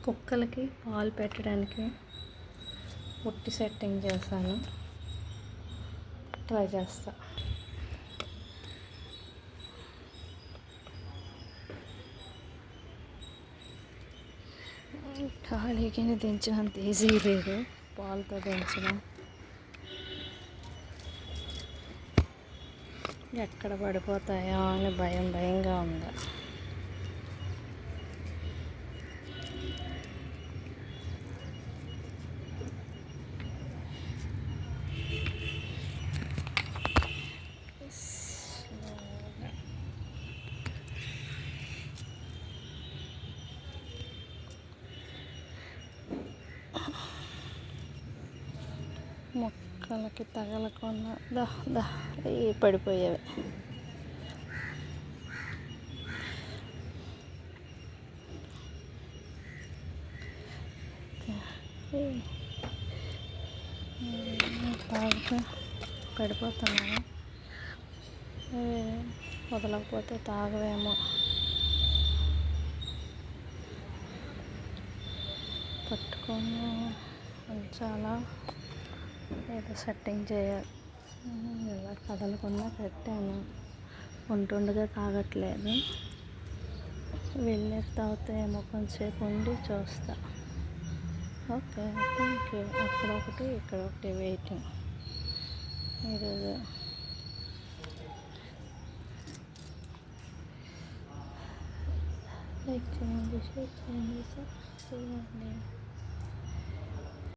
కుక్కలకి పాలు పెట్టడానికి పొట్టి సెట్టింగ్ చేశాను. ట్రై చేస్తా. ఖాళీకి దించినంత ఈజీ లేదు, పాలతో దించడం. ఎక్కడ పడిపోతాయో అని భయంగా ఉంది. మొక్కలకి తగలకుండా పడిపోయేవి. తాగితే పడిపోతున్నాను. వదలకపోతే తాగవేమో. పట్టుకొని చాలా ఏదో సెట్టింగ్ చేయాలి. ఇలా కదలకుండా పెట్టాను. ఉంటుండగా తాగట్లేదు. వెళ్ళి తాగుతాయేమో, కొంచెంసేపు ఉండి చూస్తా. Okay, thank you. అక్కడ ఒకటి ఇక్కడ ఒకటి వెయిటింగ్. ఈరోజు లైక్ చేయండి, షేర్ చేయండి, సబ్స్క్రైబ్ చేయండి.